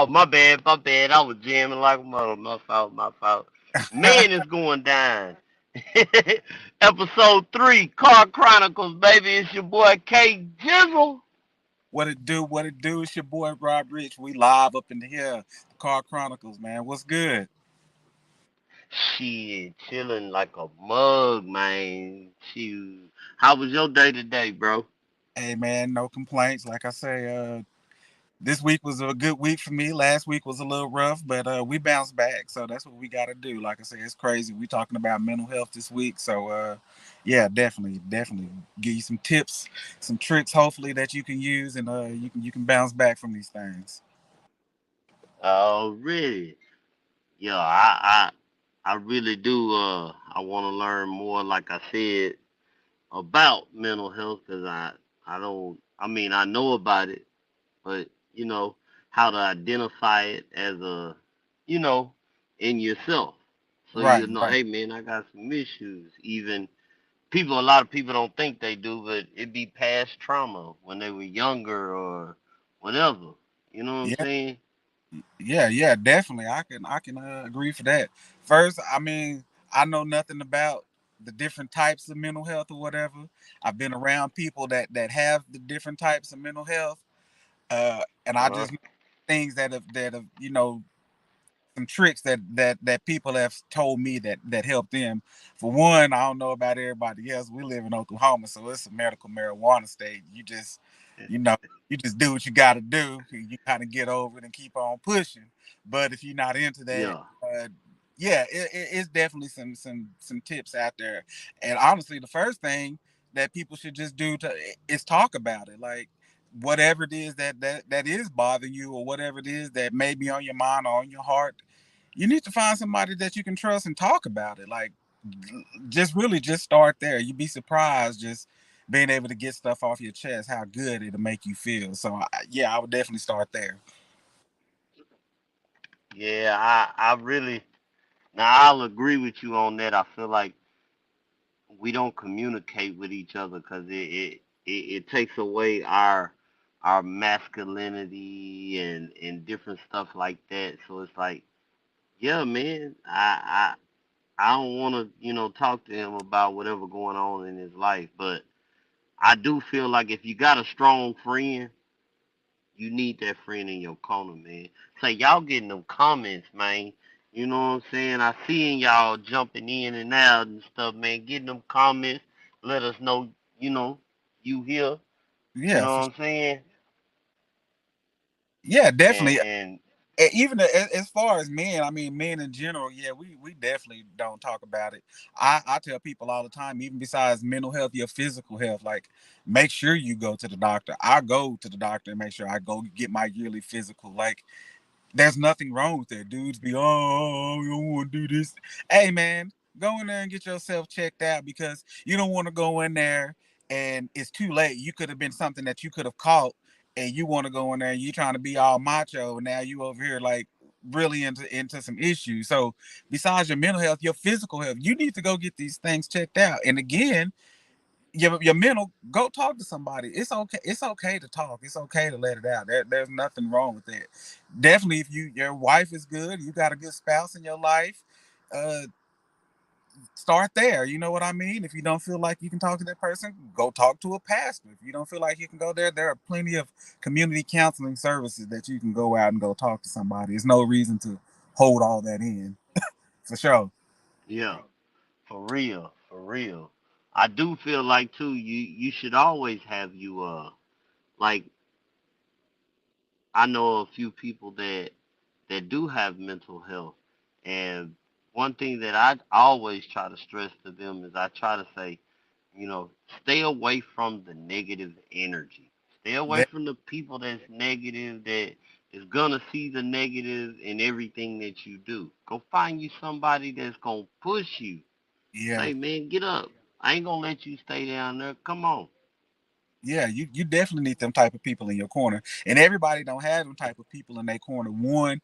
my bad, my bad. I was jamming like a mother. My fault, my fault. Man, it's going down. Episode 3, Car Chronicles, baby. It's your boy K Jizzle. What it do? What it do? It's your boy Rob Rich. We live up in here. The Car Chronicles, man. What's good? Shit, chilling like a mug, man. Shoot. How was your day today, bro? Hey, man, no complaints. Like I say, this week was a good week for me. Last week was a little rough, but we bounced back. So that's what we got to do. Like I say, it's crazy. We talking about mental health this week. So, yeah, definitely give you some tips, some tricks, hopefully that you can use, and you can bounce back from these things. Really? Yeah, I really do. I want to learn more, like I said, about mental health because I don't. I mean, I know about it, but how to identify it as you know, in yourself. So Right, you know, right. hey man, I got some issues. Even a lot of people don't think they do, but it be past trauma when they were younger or whatever. You know what I'm Yeah. saying? Yeah, definitely. I can agree for that. First, I mean, I know nothing about the different types of mental health or whatever. I've been around people that have the different types of mental health, and I Uh, just know things that have some tricks that people have told me that help them. For one, I don't know about everybody else. We live in Oklahoma, so it's a medical marijuana state. You know, you just do what you got to do. You kind of get over it and keep on pushing. But if you're not into that, yeah, yeah, it's definitely some tips out there. And honestly, the first thing that people should just do is talk about it. Like whatever it is that is bothering you, or whatever it is that may be on your mind or on your heart, you need to find somebody that you can trust and talk about it. Like, just really just start there. You'd be surprised just being able to get stuff off your chest, how good it'll make you feel. So, yeah, I would definitely start there. yeah. I really now I'll agree with you on that. I feel like we don't communicate with each other because it takes away our masculinity and different stuff like that. So it's like, yeah, man, I don't want to talk to him about whatever going on in his life, but I do feel like if you got a strong friend, you need that friend in your corner, man. Say y'all getting them comments, man. You know what I'm saying? I seeing y'all jumping in and out and stuff, man. Getting them comments, let us know, you know, you here. You Yeah, know for what I'm saying? yeah, And definitely. and Even as far as men, I mean, men in general, yeah, we definitely don't talk about it. I tell people all the time, even besides mental health, your physical health, like make sure you go to the doctor. I go to the doctor and make sure I go get my yearly physical. Like there's nothing wrong with that. Dudes be, oh, you don't want to do this. Hey, man, go in there and get yourself checked out because you don't want to go in there and it's too late. You could have been something that you could have caught, and you want to go in there and you trying to be all macho. And now you over here like really into some issues. So besides your mental health, your physical health, you need to go get these things checked out. And again, your mental, go talk to somebody. It's okay to talk. It's okay to let it out. There's nothing wrong with that. Definitely, if your wife is good, you got a good spouse in your life, uh start there. You know what I mean? If you don't feel like you can talk to that person, go talk to a pastor. If you don't feel like you can go there are plenty of community counseling services that you can go out and go talk to somebody. There's no reason to hold all that in, for sure. yeah, for real, for real. I do feel like too, you should always have you like I know a few people that do have mental health. And one thing that I always try to stress to them is I try to say, stay away from the negative energy. Stay away That, from the people that's negative, that is gonna see the negative in everything that you do. Go find you somebody that's gonna push you. yeah. Say, man, get up. I ain't gonna let you stay down there. Come on. Yeah, you definitely need them type of people in your corner, and everybody don't have them type of people in their corner. One,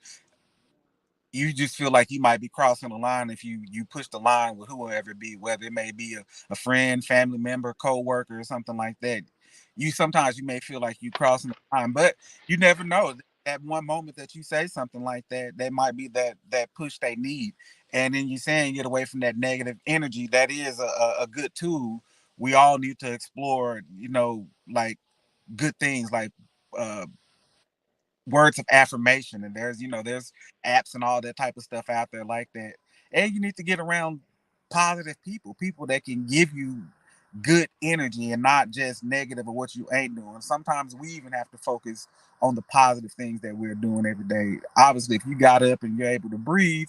you just feel like you might be crossing the line if you push the line with whoever it be, whether it may be a friend, family member, co-worker, or something like that. You sometimes you may feel like you crossing the line, but you never know. that one moment that you say something like that, that might be that push they need. And then you saying get away from that negative energy. That is a good tool. We all need to explore, like good things like uh words of affirmation. And there's apps and all that type of stuff out there like that. And you need to get around positive people that can give you good energy and not just negative of what you ain't doing. Sometimes we even have to focus on the positive things that we're doing every day. Obviously, if you got up and you're able to breathe,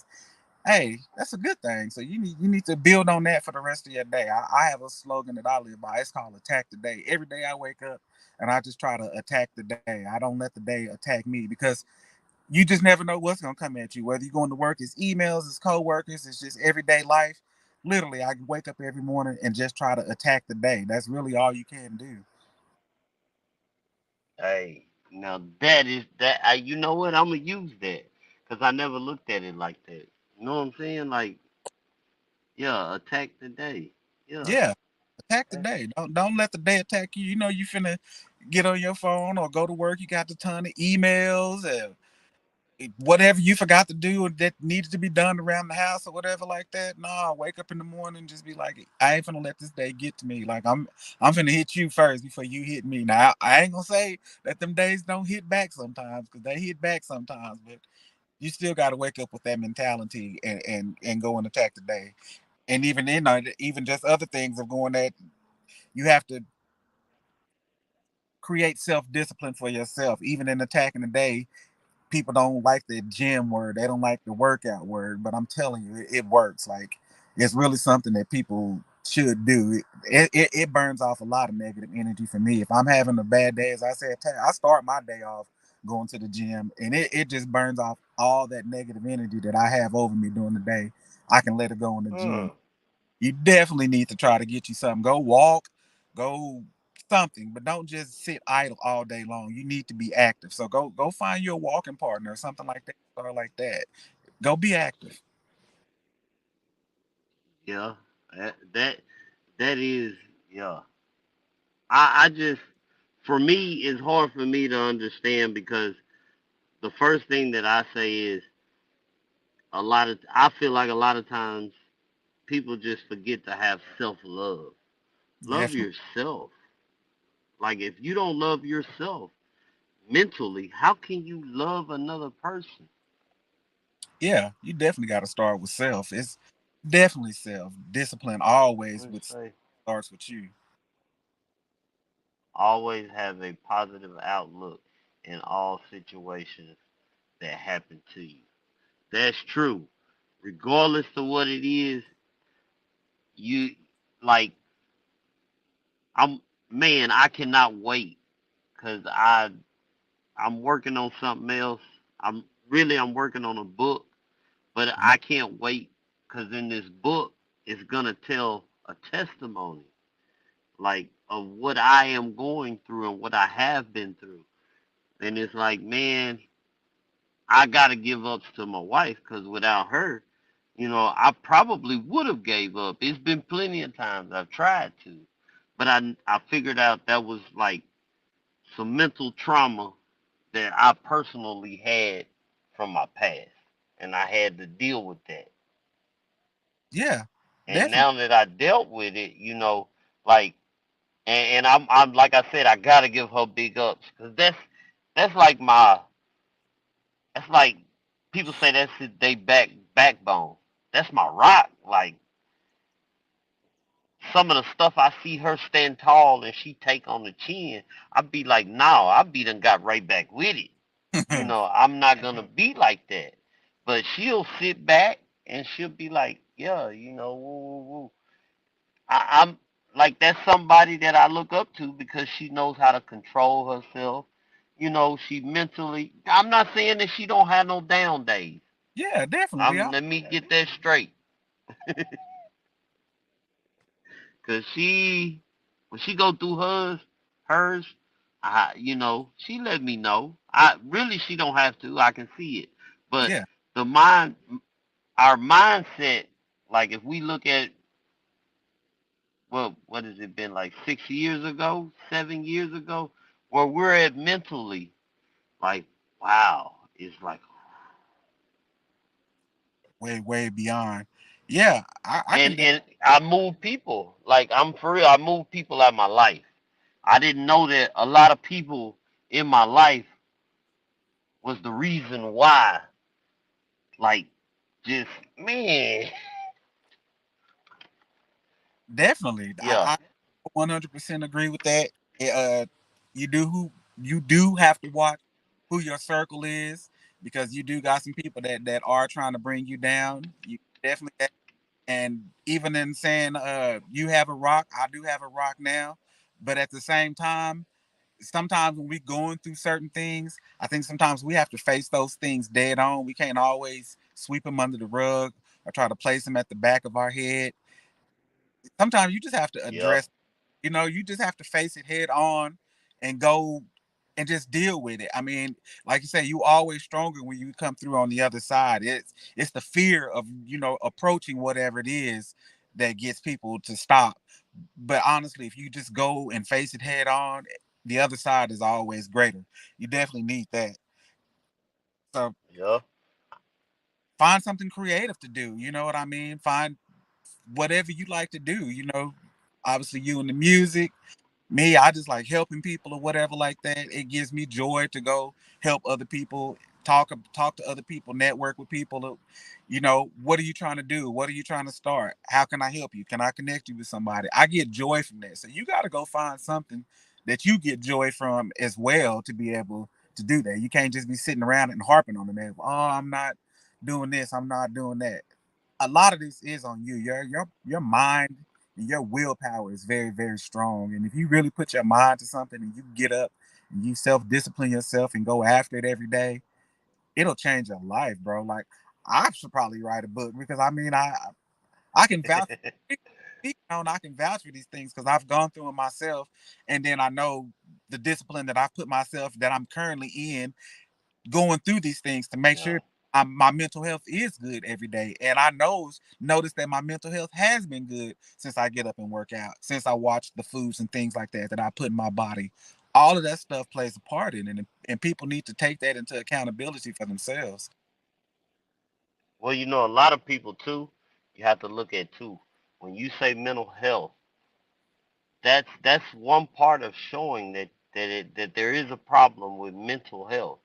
hey, that's a good thing. So you need to build on that for the rest of your day. I have a slogan that I live by. It's called attack the day. Every day I wake up and I just try to attack the day. I don't let the day attack me, because you just never know what's gonna come at you. Whether you're going to work, it's emails, it's co-workers, it's just everyday life. Literally, I wake up every morning and just try to attack the day. That's really all you can do. Hey, now that is that. You know what? I'm gonna use that because I never looked at it like that. You know what I'm saying? Like, yeah, attack the day. Yeah, Yeah, attack the that, day. Don't let the day attack you. You know you finna get on your phone or go to work. You got a ton of emails and whatever you forgot to do that needed to be done around the house or whatever like that. Nah, wake up in the morning and just be like, I ain't finna let this day get to me. Like I'm finna hit you first before you hit me. Now I ain't gonna say that them days don't hit back sometimes, because they hit back sometimes, but you still got to wake up with that mentality and go and attack the day. And even then, even just other things of going that you have to create self discipline for yourself, even in attacking the day. People don't like the gym word, they don't like the workout word, but I'm telling you, it works. Like, it's really something that people should do. It burns off a lot of negative energy for me. If I'm having a bad day, as I said, I start my day off going to the gym, and it just burns off all that negative energy that I have over me during the day. I can let it go in the gym. mm, You definitely need to try to get you something. Go walk, go something, but don't just sit idle all day long. You need to be active. So go find your walking partner or something like that, or like that. Go be active. yeah. That that is yeah. I just for me it's hard for me to understand because the first thing that I say is I feel like a lot of times people just forget to have self love. Love Definitely. yourself. Like if you don't love yourself mentally, how can you love another person? Yeah, you definitely got to start with self. It's definitely self discipline always Let's with say starts with you. always have a positive outlook in all situations that happen to you. That's true. Regardless of what it is, you like I'm man, I cannot wait cuz I'm working on something else. I'm working on a book, but Yeah, I can't wait cuz in this book it's going to tell a testimony like of what I am going through and what I have been through. And it's like, man, I got to give up to my wife because without her, I probably would have gave up. It's been plenty of times I've tried to, but I figured out that was like some mental trauma that I personally had from my past, and I had to deal with that. yeah, And definitely. now that I dealt with it, like, and I'm like I said, I gotta give her big ups because that's like that's like people say that's they backbone. That's my rock. Like some of the stuff I see her stand tall and she take on the chin, I'd be like, no, I be done got right back with it. I'm not gonna be like that. But she'll sit back and she'll be like, yeah, woo, woo, woo. I'm like that's somebody that I look up to because she knows how to control herself. She mentally. I'm not saying that she don't have no down days. Yeah, definitely. Let me get that straight. Cause when she go through hers, she let me know. She don't have to. I can see it. But Yeah, the mind, our mindset, like if we look at what has it been like 6 years ago, 7 years ago, where we're at mentally, like wow, it's like, way beyond. Yeah, I can. and I move people. Like, I'm for real. I move people out of my life. I didn't know that a lot of people in my life was the reason why. Like, just, man, Definitely. yeah, I 100% agree with that. Uh, you do who you do have to watch who your circle is, because you do got some people that are trying to bring you down. You definitely, and even in saying you have a rock, I do have a rock now, but at the same time, sometimes when we going through certain things, I think sometimes we have to face those things dead on. We can't always sweep them under the rug or try to place them at the back of our head. Sometimes you just have to yep, address, you just have to face it head on and go and just deal with it. I mean, like you say, you always stronger when you come through on the other side. It's the fear of, approaching whatever it is that gets people to stop. But honestly, if you just go and face it head on, the other side is always greater. You definitely need that. So yep, find something creative to do. You know what I mean? Find whatever you like to do. Obviously you in the music. Me, I just like helping people or whatever like that. It gives me joy to go help other people, talk to other people, network with people. What are you trying to do? What are you trying to start? How can I help you? Can I connect you with somebody? I get joy from that. So you got to go find something that you get joy from as well to be able to do that. You can't just be sitting around and harping on it. Oh, I'm not doing this. I'm not doing that. A lot of this is on you. Your mind and your willpower is very strong. And if you really put your mind to something and you get up and you self discipline yourself and go after it every day, it'll change your life, bro. Like I should probably write a book, because I mean I can vouch. I can vouch for these things because I've gone through it myself, and then I know the discipline that I've put myself, that I'm currently in, going through these things to make yeah. sure my mental health is good every day. And I notice that my mental health has been good since I get up and work out, since I watch the foods and things like that I put in my body. All of that stuff plays a part in it, and people need to take that into accountability for themselves. Well, a lot of people too. You have to look at too. When you say mental health, that's one part of showing that there is a problem with mental health,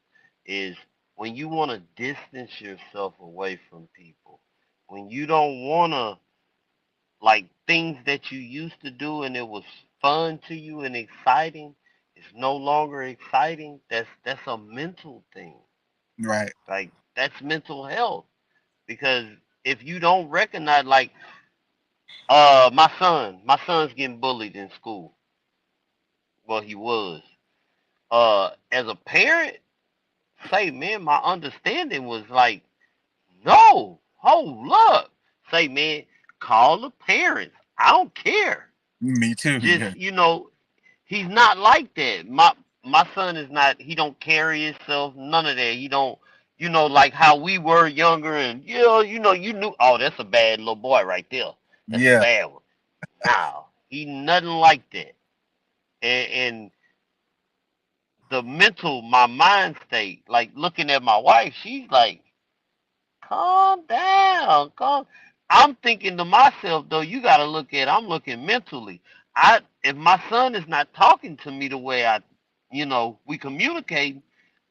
is when you want to distance yourself away from people, when you don't want to, like, things that you used to do and it was fun to you and exciting, it's no longer exciting. That's a mental thing. Right. Like, that's mental health, because if you don't recognize, like, my son's getting bullied in school. Well, he was. As a parent, say, man, my understanding was like, no, hold up. Say, man, call the parents. I don't care. Me too. Just, Yeah. he's not like that. My son is not. He don't carry himself. None of that. He don't. Like how we were younger, and you knew. Oh, that's a bad little boy right there. That's a Yeah. bad one. No, he nothing like that. And my mind state, like looking at my wife, she's like, calm down, calm. I'm thinking to myself though, you got to look at. I'm looking mentally. If my son is not talking to me the way we communicate,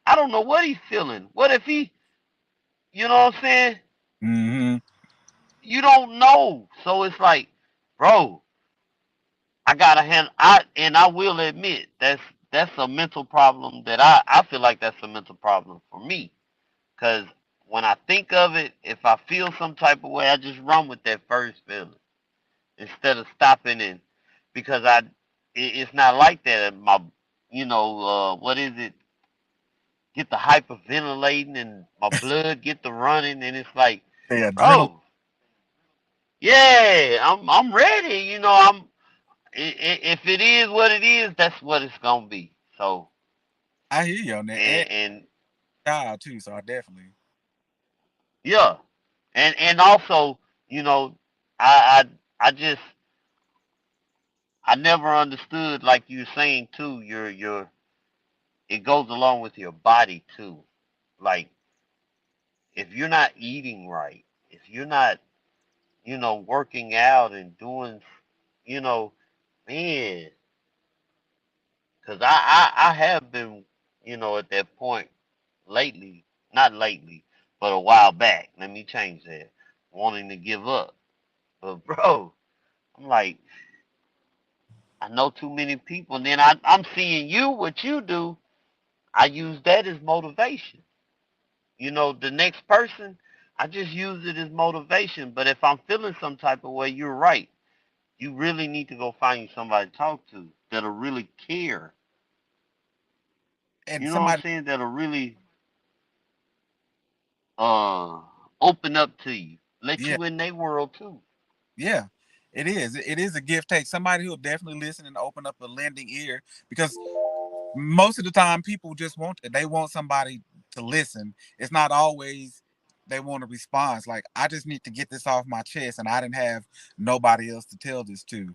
I don't know what he's feeling. What if you know what I'm saying? Hmm. You don't know. So it's like, bro, I gotta handle. I will admit that's a mental problem that I feel like that's a mental problem for me. Cause when I think of it, if I feel some type of way, I just run with that first feeling instead of stopping and because it's not like that. What is it? Get the hyperventilating and my blood get the running, and it's like, The adrenaline. bro, yeah, I'm ready. If it is what it is, that's what it's gonna be. So I hear you on that. And and child too. So I definitely. yeah, and also, you know, I I just I never understood, like you were saying too. Your it goes along with your body too. Like, if you're not eating right, if you're not, working out and doing, you know, man, because I have been, at that point lately, not lately, but a while back. Let me change that. Wanting to give up. But, bro, I'm like, I know too many people. And then I'm seeing what you do. I use that as motivation. The next person, I just use it as motivation. But if I'm feeling some type of way, you're right. You really need to go find you somebody to talk to that'll really care. And You know what I'm somebody, saying? That'll really uh open up to you. Let yeah, you in their world too. yeah, it is. It is a give take. Somebody who'll definitely listen and open up a lending ear, because most of the time people just want they want somebody to listen. It's not always they want a response. Like, I just need to get this off my chest, and I didn't have nobody else to tell this to.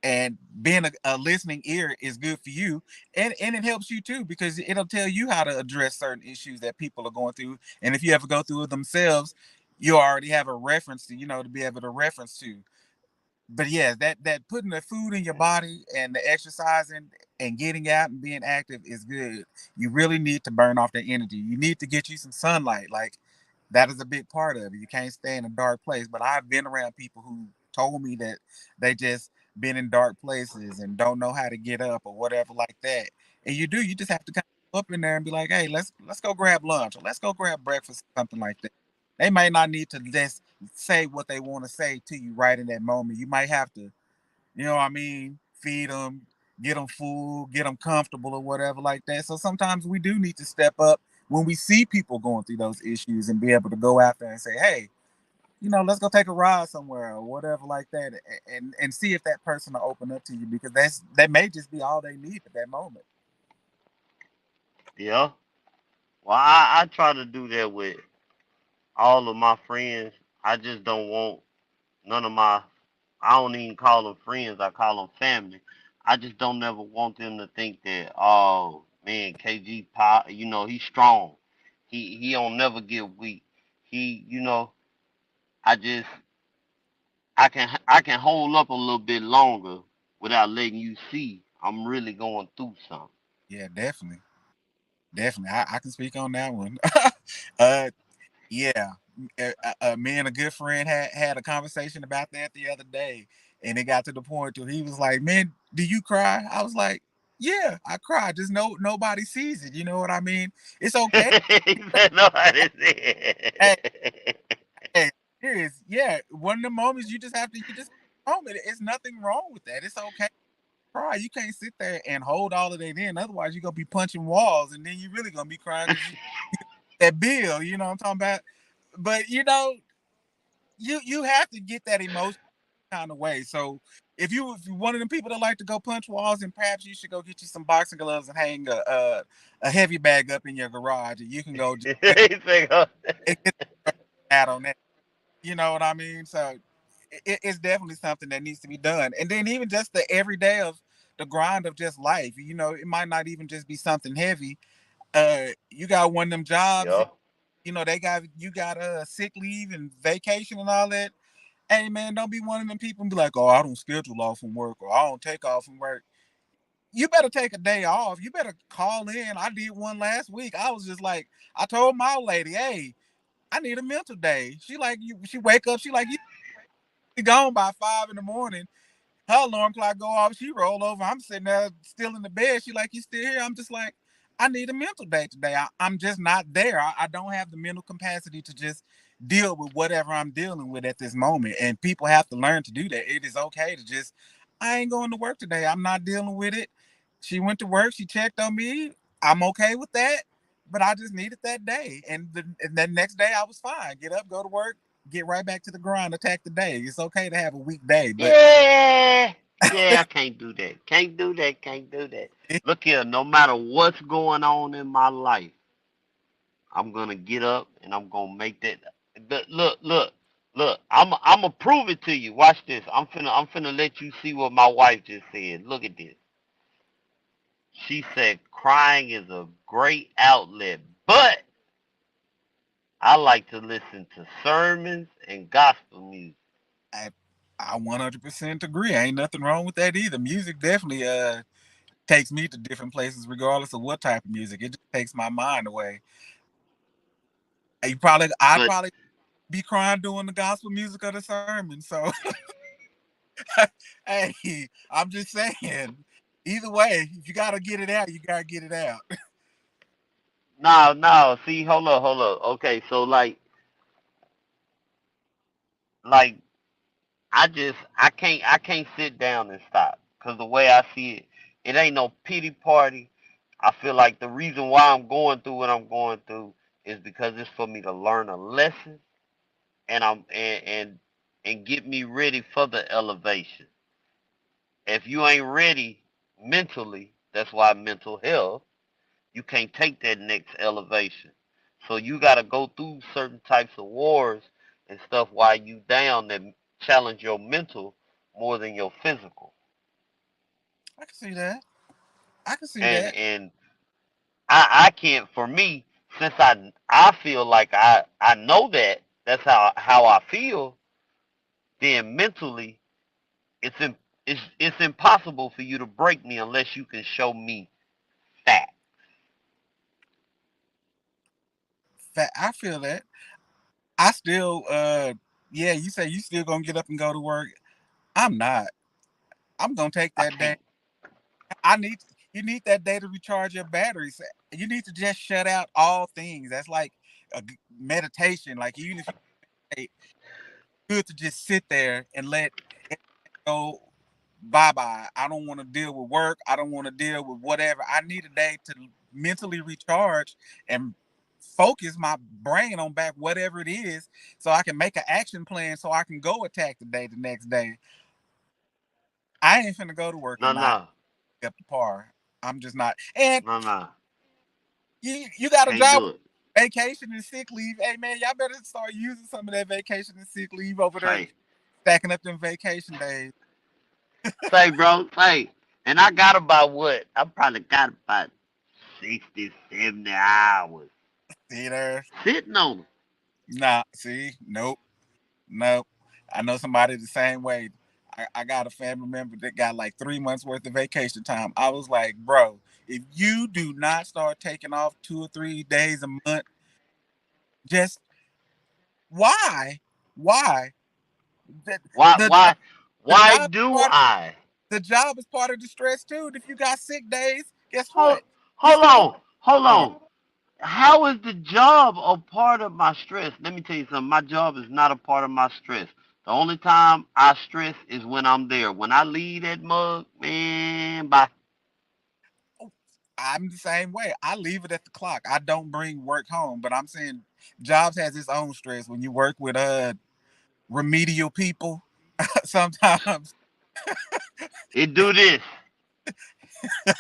And being a listening ear is good for you, and it helps you too, because it'll tell you how to address certain issues that people are going through. And if you ever go through it themselves, you already have a reference to, to be able to reference to. But yeah, that putting the food in your body and the exercising and getting out and being active is good. You really need to burn off the energy. You need to get you some sunlight. Like, that is a big part of it. You can't stay in a dark place. But I've been around people who told me that they just been in dark places and don't know how to get up or whatever like that. And you just have to kind of go up in there and be like, hey, let's go grab lunch, or let's go grab breakfast, something like that. They may not need to just say what they want to say to you right in that moment. You might have to, what I mean, feed them, get them food, get them comfortable or whatever like that. So sometimes we do need to step up when we see people going through those issues and be able to go out there and say, hey, let's go take a ride somewhere or whatever like that, and see if that person will open up to you, because that may just be all they need at that moment. Yeah. Well, I try to do that with all of my friends. I just don't want none of my, I don't even call them friends, I call them family. I just don't never want them to think that, oh man, KG Pop, he's strong. He don't never get weak. He, I just I can hold up a little bit longer without letting you see I'm really going through something. Yeah, definitely. Definitely. I can speak on that one. uh Yeah, me and a good friend had a conversation about that the other day, and it got to the point where he was like, "Man, do you cry?" I was like, "Yeah, I cry. Just nobody sees it. You know what I mean? It's okay. He said nobody Hey, said. hey, it is. Yeah, one of the moments you just moment. It's nothing wrong with that. It's okay. Cry. You can't sit there and hold all of that in. Otherwise, you're gonna be punching walls, and then you're really gonna be crying because you that bill. You know what I'm talking about? But you have to get that emotion kind of way. So if you're one of them people that like to go punch walls, and perhaps you should go get you some boxing gloves and hang a heavy bag up in your garage, and you can go just He said, oh. get out on that. You know what I mean? So it's definitely something that needs to be done. And then even just the everyday of the grind of just life. It might not even just be something heavy. You got one of them jobs. Yeah. You got sick leave and vacation and all that. Hey man, don't be one of them people and be like, oh, I don't schedule off from work, or I don't take off from work. You better take a day off. You better call in. I did one last week. I was just like, I told my lady, hey, I need a mental day. She like you. She wake up. She like, you be gone by 5 in the morning. Her alarm clock go off. She roll over. I'm sitting there still in the bed. She like, you still here? I'm just like, I need a mental day today. I'm just not there. I don't have the mental capacity to just deal with whatever I'm dealing with at this moment. And people have to learn to do that. It is okay to just, I ain't going to work today. I'm not dealing with it. She went to work. She checked on me. I'm okay with that. But I just needed that day. And the next day I was fine. Get up, go to work, get right back to the grind, attack the day. It's okay to have a weak day, but Yeah. Yeah, I can't do that. Can't do that. Can't do that. Look here, no matter what's going on in my life, I'm gonna get up and I'm gonna make that. Look. I'm gonna prove it to you. Watch this. I'm finna let you see what my wife just said. Look at this. She said crying is a great outlet, but I like to listen to sermons and gospel music. I I 100% agree. Ain't nothing wrong with that either. Music definitely takes me to different places, regardless of what type of music. It just takes my mind away. I'd But probably be crying doing the gospel music or the sermon. So, hey, I'm just saying. Either way, if you gotta get it out, you gotta get it out. no, no. See, hold up. Okay, so like I can't sit down and stop because the way I see it, it ain't no pity party. I feel like the reason why I'm going through what I'm going through is because it's for me to learn a lesson and and get me ready for the elevation. If you ain't ready mentally, that's why mental health, you can't take that next elevation. So you got to go through certain types of wars and stuff while you down that challenge your mental more than your physical. I can see that. I can see And that. I can't, for me, since I feel like I know that that's how I feel, then mentally it's it's impossible for you to break me unless you can show me facts. I feel that. I still, yeah, you say you still gonna get up and go to work. I'm not. I'm gonna take I that day. can't. I need you need that day to recharge your batteries. You need to just shut out all things. That's like meditation. Like even if you say good to just sit there and let it go bye bye. I don't want to deal with work. I don't want to deal with whatever. I need a day to mentally recharge and focus my brain on back whatever it is so I can make an action plan so I can go attack the day the next day. I ain't finna go to work No, and not no, get up to par. I'm just not. And no, no. you got a Can't job do with it. vacation and sick leave. Hey man, y'all better start using some of that vacation and sick leave over there, Say, stacking up them vacation days. say, bro, say. And I got about what? I probably got about 60, 70 hours See there? sitting on them. Nah, see, nope, nope. I know somebody the same way. I got a family member that got like 3 months worth of vacation time. I was like, bro, if you do not start taking off 2 or 3 days a month, just why? Why? The Why, the why, the why job do part I? the job is part of the stress too. If you got sick days, guess Hold, what? You hold still on, hold on. on. How is the job a part of my stress? Let me tell you something. My job is not a part of my stress. The only time I stress is when I'm there. When I leave that mug, man, bye. I'm the same way. I leave it at the clock. I don't bring work home, but I'm saying jobs has its own stress when you work with remedial people. Sometimes, It do this.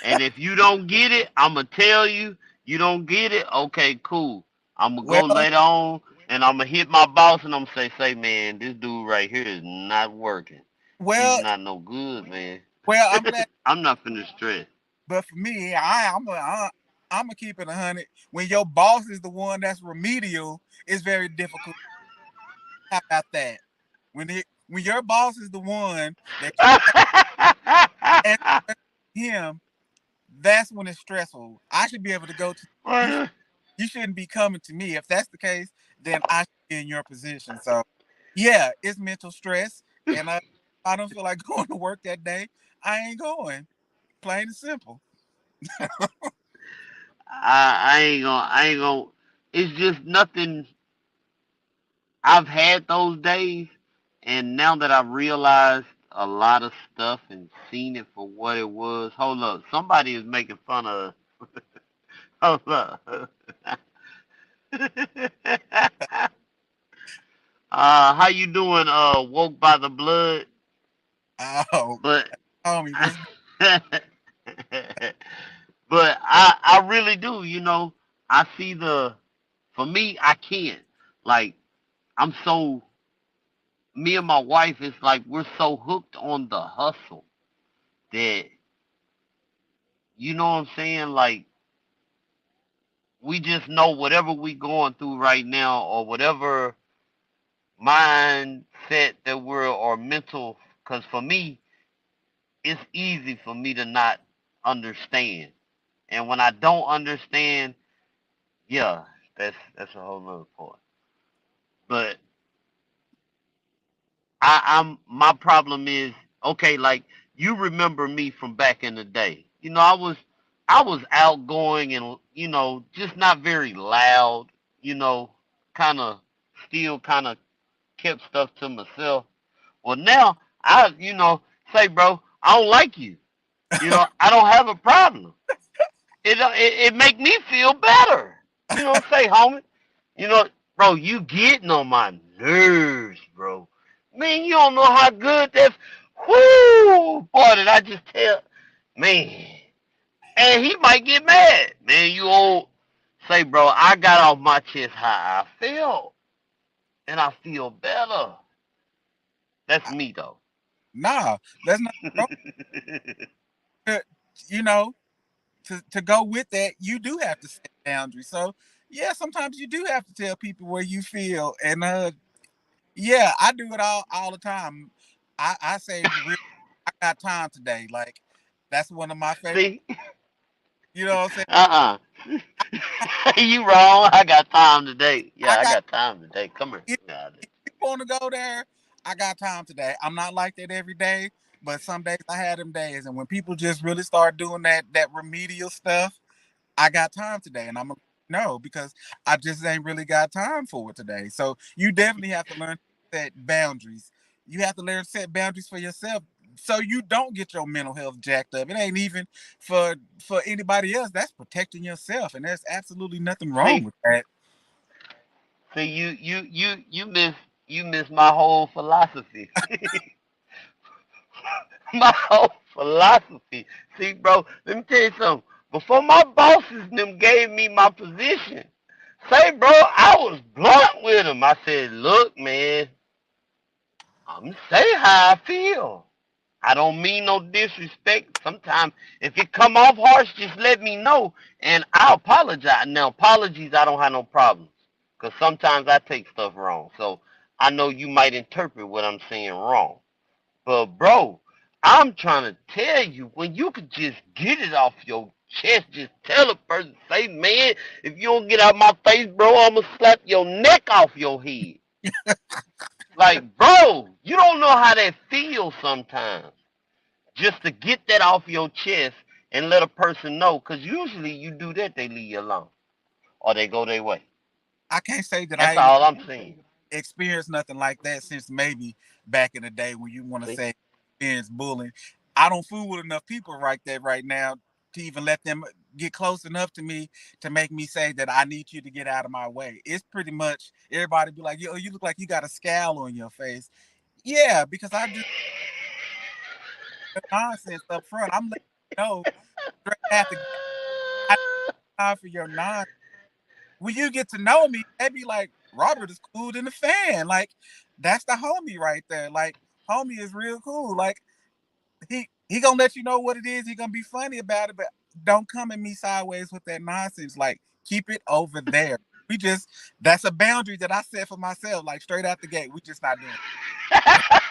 And if you don't get it, I'ma tell you, you don't get it, okay, cool. I'ma go well, later on and I'ma hit my boss and I'ma say, man, this dude right here is not working. He's well, not no good, man. I'm glad. I'm not finna stress. But for me, I'm gonna keep it 100. When your boss is the one that's remedial, it's very difficult. How about that? When your boss is the one that you answer him, that's when it's stressful. I should be able to go to you. You shouldn't be coming to me. If that's the case, then I should be in your position. So, yeah, it's mental stress, and I don't feel like going to work that day. I ain't going. Plain and simple. I ain't gonna, it's just nothing. I've had those days, and now that I've realized a lot of stuff and seen it for what it was, hold up, somebody is making fun of. Hold up. How you doing? Woke by the blood, Oh, but, homie, what's good? but I really do. You know, I see the. For me, I can't. Like, I'm so. Me and my wife is like we're so hooked on the hustle that, you know what I'm saying? Like, we just know whatever we going through right now, or whatever mindset that we're, or mental. Because for me, it's easy for me to not understand, and when I don't understand, yeah, that's a whole nother part. But I'm my problem is, okay, like, you remember me from back in the day. I was outgoing, and just not very loud, you know, kind of still kind of kept stuff to myself. Well, now say, bro, I don't like you. I don't have a problem. It make me feel better. Say, homie, you know, bro, you getting on my nerves, bro. Man, you don't know how good that. Whoo, boy, did I just tell, man. And he might get mad, man. You old. Say, bro, I got off my chest how I felt, and I feel better. That's me though. Nah, that's not wrong. Uh, You know, to go with that, you do have to set boundaries. So yeah, sometimes you do have to tell people where you feel, and yeah, I do it all the time. I say, I got time today. Like that's one of my favorite. See, You know what I'm saying? uh-uh. You wrong. I got time today. I Yeah, I got got time today. Come here. if Yeah, you want to go there. I got time today. I'm not like that every day, but some days I had them days, and when people just really start doing that remedial stuff, I got time today, and I'm gonna no because I just ain't really got time for it today. So you definitely have to learn to set boundaries. You have to learn to set boundaries for yourself, so you don't get your mental health jacked up. It ain't even for anybody else. That's protecting yourself, and there's absolutely nothing wrong see, with that. see, you miss my whole philosophy. My whole philosophy. See, bro, let me tell you something. Before my bosses them gave me my position, say, bro, I was blunt with them. I said, look, man, I'm say how I feel. I don't mean no disrespect. Sometimes if it come off harsh, just let me know, and I apologize. Now, apologies, I don't have no problems, because sometimes I take stuff wrong. So I know you might interpret what I'm saying wrong. But bro, I'm trying to tell you, when you could just get it off your chest, just tell a person, say, man, if you don't get out my face, bro, I'ma slap your neck off your head. Like, bro, you don't know how that feels sometimes. Just to get that off your chest and let a person know, because usually you do that, they leave you alone or they go their way. I can't say that I That's ain't all I'm saying. experienced nothing like that since maybe back in the day when you want to See? say experience bullying. I don't fool with enough people right there right now to even let them get close enough to me to make me say that I need you to get out of my way. It's pretty much everybody be like, yo, you look like you got a scowl on your face. Yeah, because I just nonsense up front. I'm letting you know straight out the gate. I don't have time for your nonsense. When you get to know me, they be like, Robert is cool than a fan. Like, that's the homie right there. Like, homie is real cool. Like, he gonna let you know what it is. He gonna be funny about it, but don't come at me sideways with that nonsense. Like, keep it over there. We just that's a boundary that I set for myself. Like straight out the gate, we just not doing it.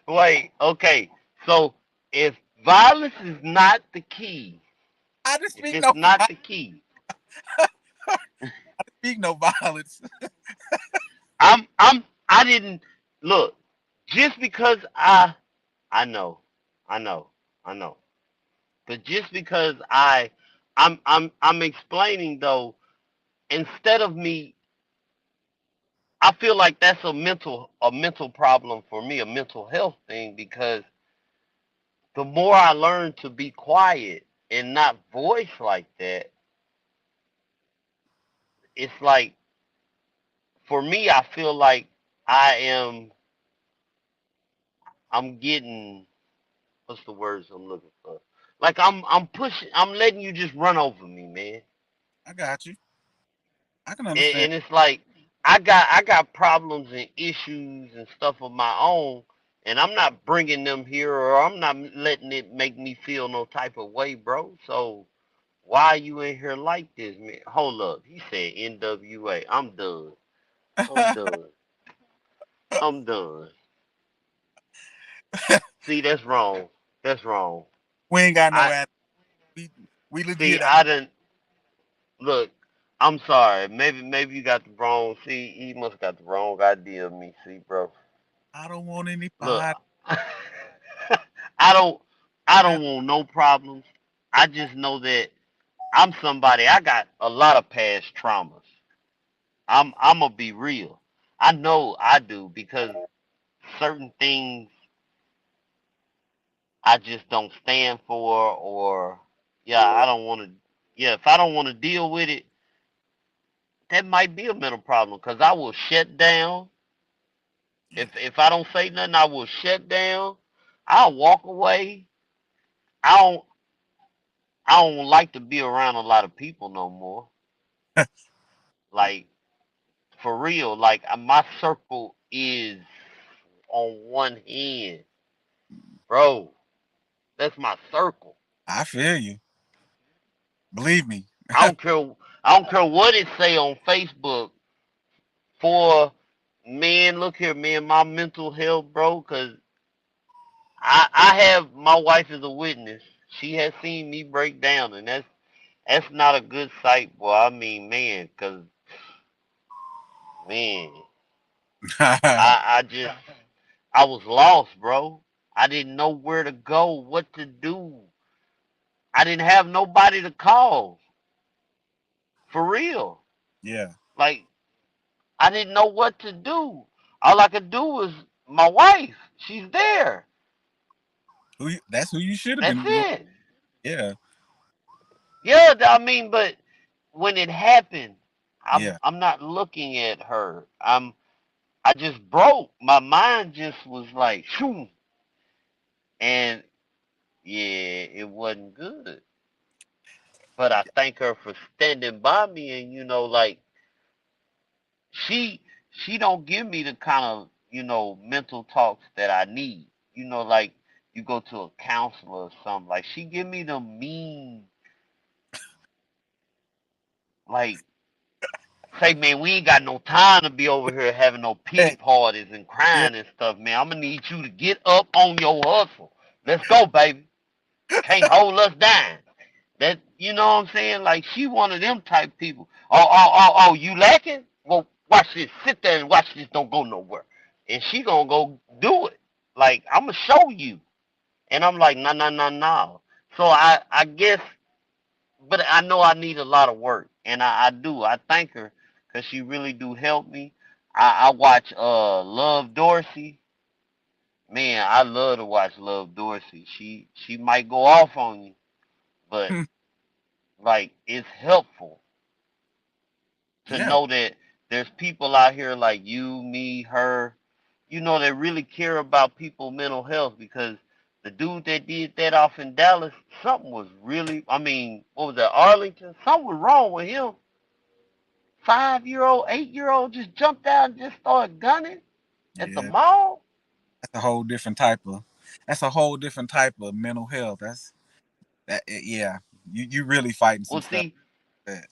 Wait, okay. So if violence is not the key, I just if speak it's no, not I the key, speak no violence. I didn't look, just because I know, I know, I know. But just because I'm explaining though, instead of me, I feel like that's a mental problem for me, a mental health thing, because the more I learn to be quiet and not voice like that, it's like, for me, I feel like I am I'm getting, what's the words I'm looking for? Like, I'm pushing, I'm letting you just run over me, man. I got you. I can and, understand. and it's like, I got problems and issues and stuff of my own, and I'm not bringing them here, or I'm not letting it make me feel no type of way, bro. So Why are you in here like this, man? Hold up. He said NWA. I'm done. I'm done. I'm done. See, that's wrong. That's wrong. We ain't got no I ad. We we see. legit. I didn't look. I'm sorry. Maybe you got the wrong. See, he must got the wrong idea of me. See, bro. I don't want any Look, part. I don't. I don't want no problems. I just know that I'm somebody. I got a lot of past traumas. I'm gonna be real. I know I do because certain things I just don't stand for, or yeah, I don't want to. Yeah, if I don't want to deal with it, that might be a mental problem. Cause I will shut down. Yeah. If I don't say nothing, I will shut down. I'll walk away. I don't I don't like to be around a lot of people no more. Like for real, like my circle is on one hand, bro. That's my circle. I feel you. Believe me. I don't care. I don't care what it say on Facebook. For man, look here, man. My mental health, bro. Cause I have my wife is a witness. She has seen me break down, and that's not a good sight, boy. I mean, man, cause man, I just I was lost, bro. I didn't know where to go, what to do. I didn't have nobody to call. For real. Yeah. Like I didn't know what to do. All I could do was my wife. She's there. That's who you should have That's been going. it. Yeah. Yeah, I mean, but when it happened, I'm Yeah. I'm not looking at her. I just broke. My mind just was like, shoo. And yeah, it wasn't good. But I thank her for standing by me, and like she she don't give me the kind of mental talks that I need. Like you go to a counselor or something. Like she give me the mean, like, say, man, we ain't got no time to be over here having no pity Hey, parties and yeah. crying and stuff, man. I'm gonna need you to get up on your hustle. Let's go, baby. Can't hold us down. That you know what I'm saying? Like she one of them type people. Oh, you lacking? Well, watch this. Sit there and watch this. Don't go nowhere. And she gonna go do it. Like I'm gonna show you. And I'm like, no, no, no, no. So I guess, but I know I need a lot of work, and I do. I thank her because she really do help me. I watch Love Dorsey. Man, I love to watch Love Dorsey. She might go off on you, but like it's helpful to Yeah. know that there's people out here like you, me, her, that really care about people' mental health because the dude that did that off in Dallas, something was really, I mean, what was that, Arlington? Something was wrong with him. 5-year-old, 8-year-old just jumped out and just started gunning at the Yeah. mall. That's a whole different type of. That's a whole different type of mental health. That's that. Yeah. You really fighting some Well, stuff. see, Like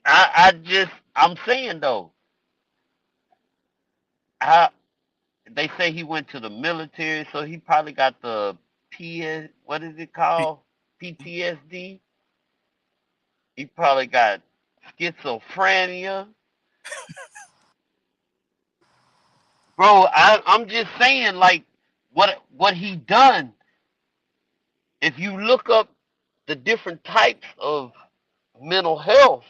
that. I'm saying though, I, they say he went to the military, so he probably got the what is it called? PTSD. He probably got schizophrenia. Bro, I'm just saying, like, what he done, if you look up the different types of mental health,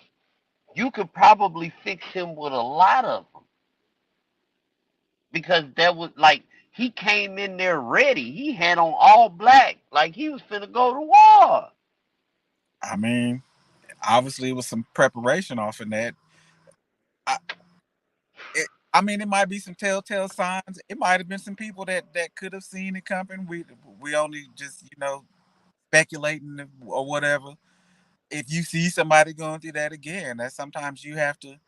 you could probably fix him with a lot of them. Because that was like, he came in there ready. He had on all black, like he was finna go to war. I mean, obviously, it was some preparation off in that. I, I mean, it might be some telltale signs. It might have been some people that could have seen it coming. We only just speculating or whatever. If you see somebody going through that again, that sometimes you have to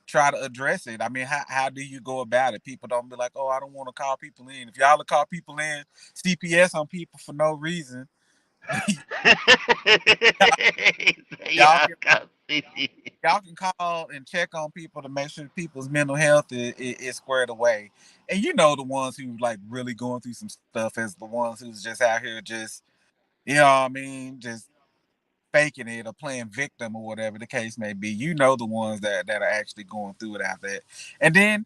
try to address it. I mean, how do you go about it? People don't be like, oh, I don't want to call people in. If y'all call people in, CPS on people for no reason, y'all Yeah, can I got CC. y'all can call and check on people to make sure people's mental health is squared away. And you know the ones who like really going through some stuff as the ones who's just out here just you know what I mean, just faking it or playing victim or whatever the case may be. You know the ones that are actually going through it out there. And then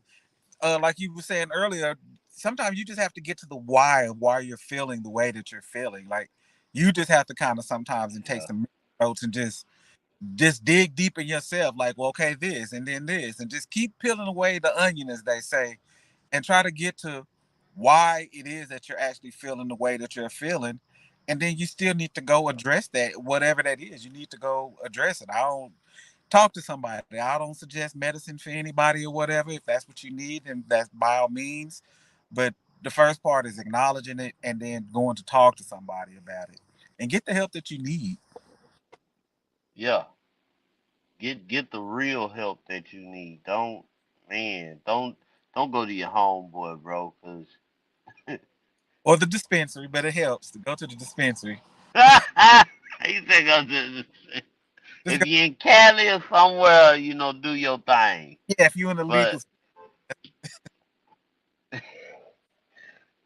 like you were saying earlier, sometimes you just have to get to the why of why you're feeling the way that you're feeling. Like you just have to kind of sometimes and take Yeah, some notes and just dig deep in yourself, like, well, okay, this and then this, and just keep peeling away the onion, as they say, and try to get to why it is that you're actually feeling the way that you're feeling. And then you still need to go yeah, address that, whatever that is. You need to go address it. I don't talk to somebody. I don't suggest medicine for anybody or whatever. If that's what you need, then that's by all means. But the first part is acknowledging it and then going to talk to somebody about it and get the help that you need. yeah. Get the real help that you need. Don't, man, don't go to your homeboy, bro, cause Or the dispensary, but it helps to go to the dispensary. you think I'm just Just if go, you in Cali or somewhere, do your thing. yeah, if you're in the legal, But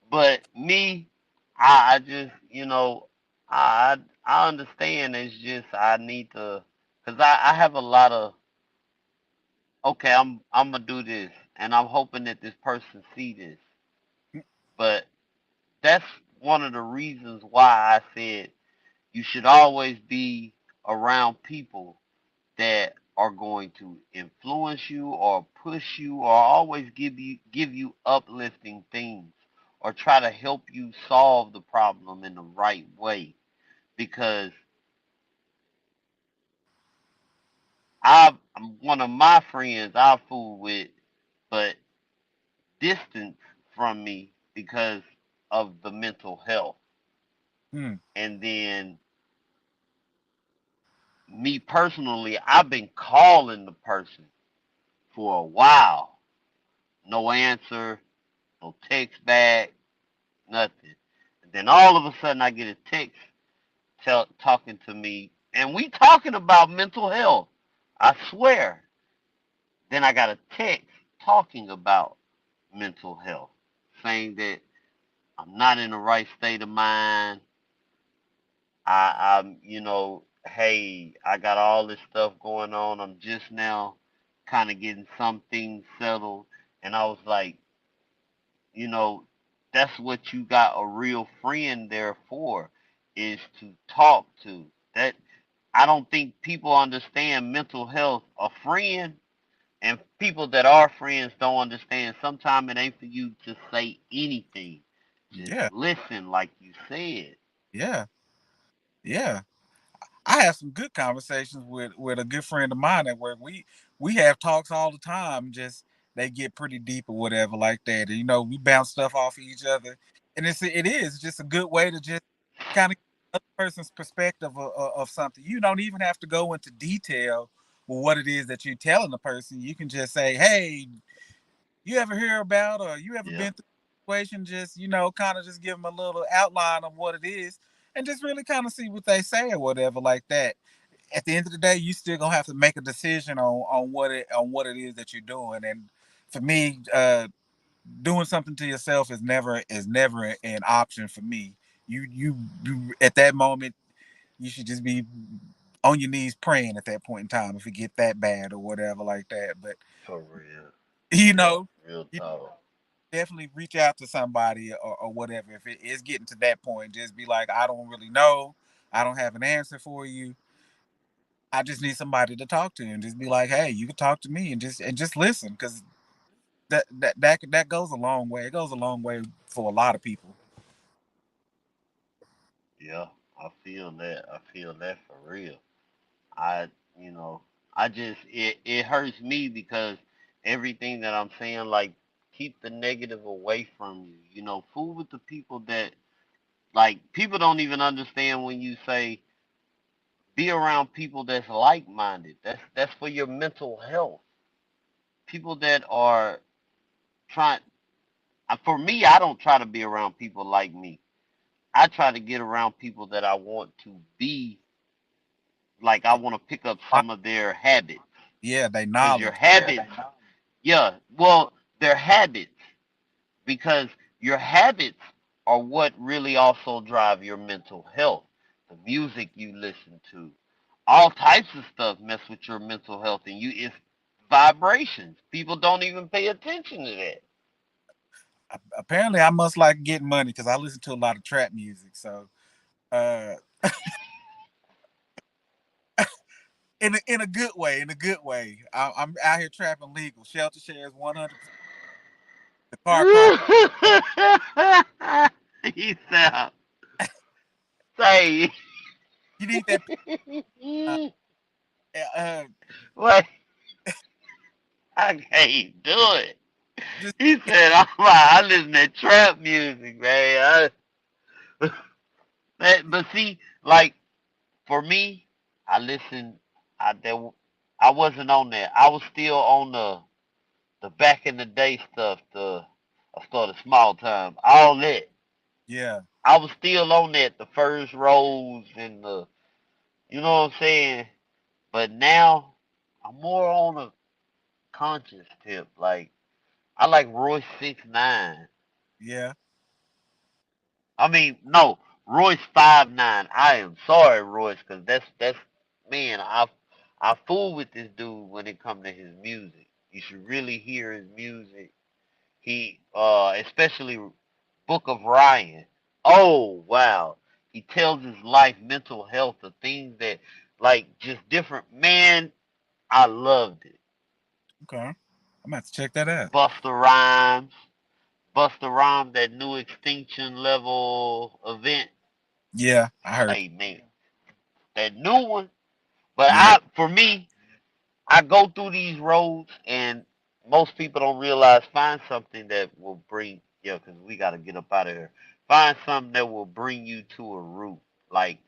but me, I just I understand. It's just I need to, cause I have a lot of, okay. I'm gonna do this, and I'm hoping that this person see this. But that's one of the reasons why I said you should always be around people that are going to influence you or push you or always give you uplifting things or try to help you solve the problem in the right way, because I one of my friends I fool with, but distance from me because of the mental health. hmm, And then me personally, I've been calling the person for a while. No answer, no text back, nothing. And then all of a sudden I get a text talking to me, and we talking about mental health. I swear. Then I got a text talking about mental health, saying that I'm not in the right state of mind. Hey, I got all this stuff going on. I'm just now kind of getting some things settled. And I was like, you know, that's what you got a real friend there for, is to talk to. That I don't think people understand mental health. A friend and people that are friends don't understand. Sometimes it ain't for you to say anything. Just yeah, listen, like you said. yeah, yeah. I have some good conversations with a good friend of mine at work. We have talks all the time. Just they get pretty deep or whatever like that. And, we bounce stuff off of each other, and it is just a good way to just kind of get the person's perspective of something. You don't even have to go into detail with what it is that you're telling the person. You can just say, "Hey, you ever hear about or you ever Yeah, been through a situation?" Just kind of just give them a little outline of what it is, and just really kind of see what they say or whatever like that. At the end of the day, you still gonna have to make a decision on what it is that you're doing. And for me, doing something to yourself is never an option for me. You at that moment, you should just be on your knees praying at that point in time if it get that bad or whatever like that. But for real. you Yeah, know, real you talk. definitely reach out to somebody or whatever. If it is getting to that point, just be like, I don't really know. I don't have an answer for you. I just need somebody to talk to, and just be like, hey, you can talk to me, and just listen, because that goes a long way. It goes a long way for a lot of people. Yeah, I feel that. I feel that for real. I, you know, I just it hurts me because everything that I'm saying, like, keep the negative away from you. Fool with the people that, like, people don't even understand when you say be around people that's like-minded. That's for your mental health. People that are trying. For me, I don't try to be around people like me. I try to get around people that I want to be like. I want to pick up some of their habits Yeah, they because your knowledge. habits, yeah, well, their habits because your habits are what really also drive your mental health. The music you listen to, all types of stuff mess with your mental health, and you it's vibrations. People don't even pay attention to that. Apparently, I must like getting money because I listen to a lot of trap music. So, uh, in a good way, in a good way, I'm out here trapping legal. Shelter shares 100%. The car. He said, "Say, You need that. Uh, uh, wait, I can't do it." just He said, I listen to trap music, man. But see, like for me, I listen. I wasn't on that. I was still on the back in the day stuff. I started small time. All that. yeah, I was still on that. The first rows and the, you know what I'm saying. But now I'm more on a conscious tip. Like I like Royce 6ix9ine. yeah, I mean, no, Royce 5ix9ine. I am sorry, Royce, because that's man. I fool with this dude when it comes to his music. You should really hear his music. He especially Book of Ryan. Oh wow, he tells his life, mental health, the things that like just different. Man, I loved it. okay. I'm gonna have to check that out. Busta Rhymes, Busta Rhymes, that new Extinction Level event. Yeah, I heard. Hey man, that new one. But Yeah, for me, I go through these roads, and most people don't realize. Find something that will bring, yeah, because we got to get up out of here. Find something that will bring you to a root. Like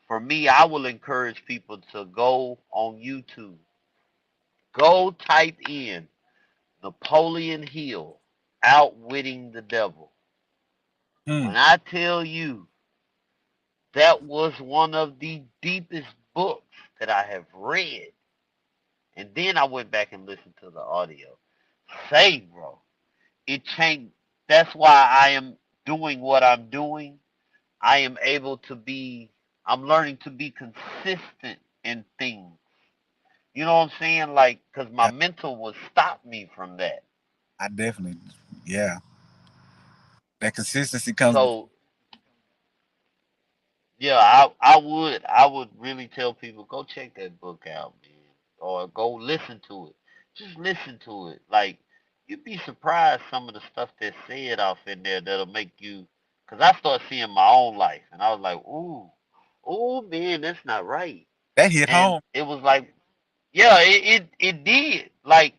for me, I will encourage people to go on YouTube. Go type in Napoleon Hill, Outwitting the Devil. hmm. When I tell you that was one of the deepest books that I have read, and then I went back and listened to the audio. Say, bro, it changed. That's why I am doing what I'm doing. I am able to be, I'm learning to be consistent in things. You know what I'm saying? Like, because my Yeah, mental would stop me from that. I definitely. Yeah, that consistency comes before. So, yeah, I would really tell people go check that book out, man, or go listen to it. Just listen to it. Like you'd be surprised some of the stuff that's said off in there that'll make you. Cause I started seeing my own life, and I was like, ooh, man, that's not right. That hit And home. it was like, yeah, it did. Like,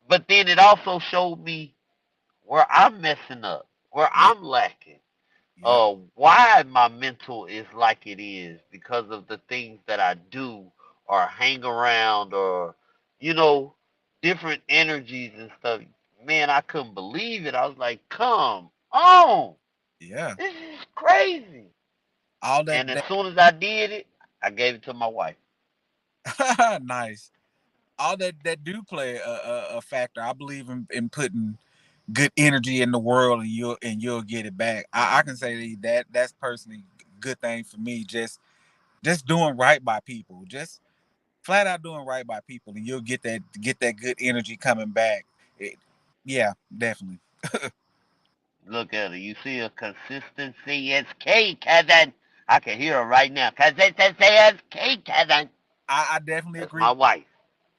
but then it also showed me where I'm messing up, where Yeah, I'm lacking, yep, why my mental is like it is because of the things that I do or hang around or you know different energies and stuff. Man, I couldn't believe it. I was like, "Come on, yeah. this is crazy." All that And as that soon as I did it, I gave it to my wife. nice. All that do play a factor. I believe in putting good energy in the world, and you'll get it back. I can say that that's personally a good thing for me. Just doing right by people. Just flat out doing right by people, and you'll get that good energy coming back. It, yeah, definitely. Look at her. You see a consistency. It's key, cousin. I can hear her right now. Consistency is key, cousin. I definitely That's agree my with wife.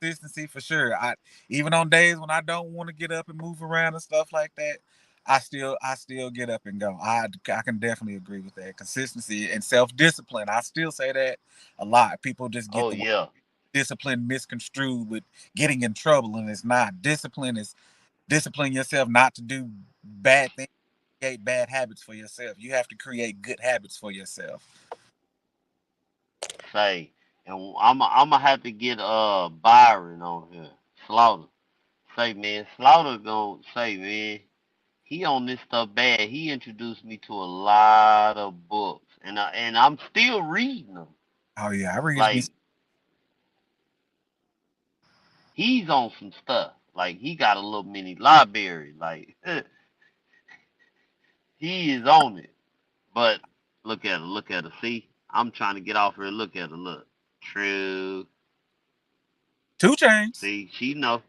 consistency for sure. I even on days when I don't want to get up and move around and stuff like that, I still get up and go. I can definitely agree with that. Consistency and self discipline. I still say that a lot. People just get Oh the word yeah. discipline misconstrued with getting in trouble, and it's not. Discipline is discipline yourself not to do bad things, create bad habits for yourself. You have to create good habits for yourself. Say, and I'm gonna have to get Byron on here. Slaughter. Say man, Slaughter gonna say man. he on this stuff bad. He introduced me to a lot of books, and I'm still reading them. Oh yeah, I read me. Like he's on some stuff. Like he got a little mini library. Like he is on it. But look at her, look at her. See, I'm trying to get off her. Look at her. Look, true. 2 Chainz. See, she know.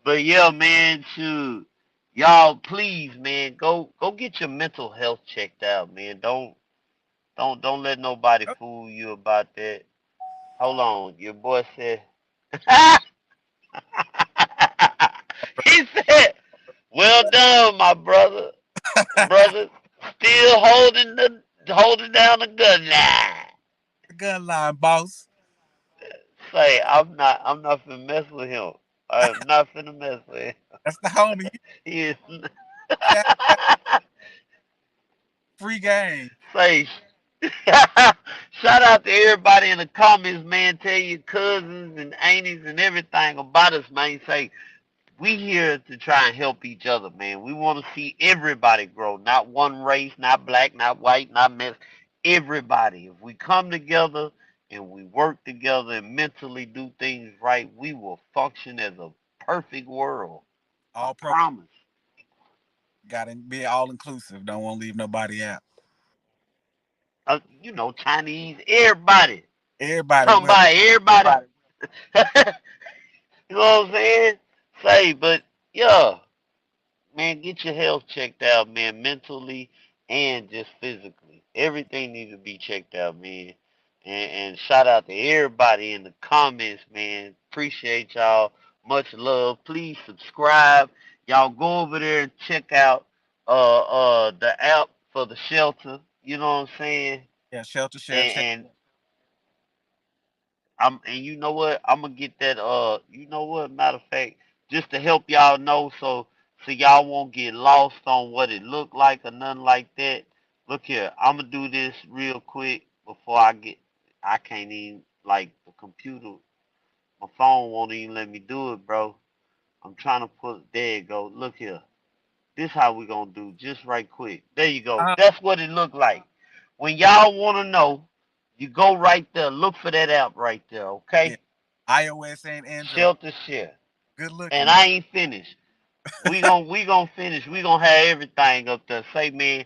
But yeah, man, shoot. Y'all, please, man, go get your mental health checked out, man. Don't let nobody fool you about that. Hold on, your boy said. He said, "Well done, my brother. Brother, still holding down the gun line." The gun line, boss. Say, I'm not finna mess with him. I am not finna mess with him. That's the homie. He is. Shout free game. Say, shout out to everybody in the comments, man. Tell your cousins and aunties and everything about us, man. Say, we here to try and help each other, man. We want to see everybody grow, not one race, not black, not white, not mixed. Everybody. If we come together and we work together and mentally do things right, we will function as a perfect world. I All pro. promise. Got to be all inclusive. Don't want to leave nobody out. Chinese, everybody. Everybody will. Somebody, everybody. You know what I'm saying? Say, but yeah, man, get your health checked out, man, mentally and just physically. Everything needs to be checked out, man. And shout out to everybody in the comments, man. Appreciate y'all. Much love. Please subscribe. Y'all go over there and check out the app for the shelter. You know what I'm saying? Yeah, shelter, chef. And and you know what? I'm gonna get that you know what, matter of fact, just to help y'all know so y'all won't get lost on what it looked like or nothing like that. Look here, I'm gonna do this real quick before I can't even like the computer my phone won't even let me do it, bro. I'm trying to put there you go. Look here. This how we gonna do just right quick. There you go. Uh, That's what it looked like. When y'all wanna know, you go right there. Look for that app right there, yeah. okay? iOS and Android. Shelter share. Good And looking, man. I ain't finished. We gonna finish. We gonna have everything up there. Say, man,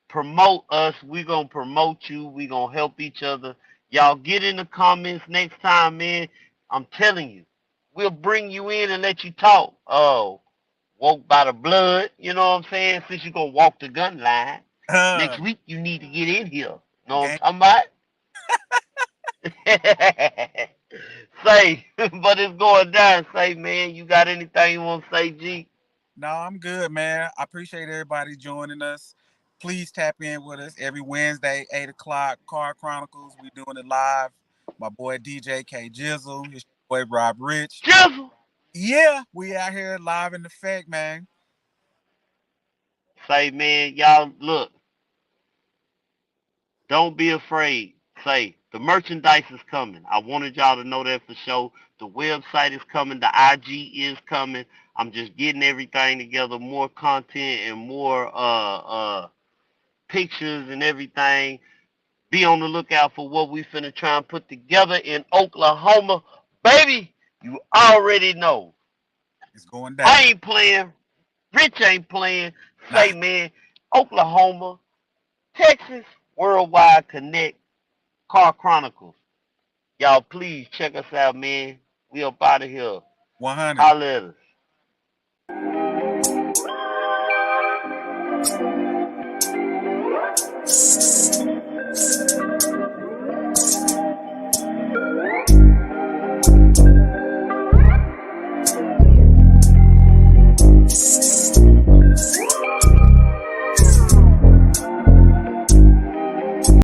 promote us. We gonna promote you. We gonna help each other. Y'all get in the comments next time, man. I'm telling you, we'll bring you in and let you talk. Oh, walk by the blood. You know what I'm saying? Since you gonna walk the gun line next week, you need to get in here. Know what Game. I'm talking about? Say, but it's going down. Say, man, you got anything you want to say, G? No, I'm good, man. I appreciate everybody joining us. Please tap in with us every Wednesday, 8 o'clock. Car Chronicles. We doing it live. My boy DJ K Jizzle, his boy Rob Rich. Jizzle. Yeah, we out here live in effect, man. Say, man, y'all, look, don't be afraid. Say, the merchandise is coming. I wanted y'all to know that for sure. The website is coming. The IG is coming. I'm just getting everything together, more content and more pictures and everything. Be on the lookout for what we finna try and put together in Oklahoma. Baby, you already know. It's going I down. ain't playing. Rich ain't playing. Nah, Say, man, Oklahoma, Texas, Worldwide Connect, Car Chronicles. Y'all, please check us out, man. We up out of here. 100. Holla at us.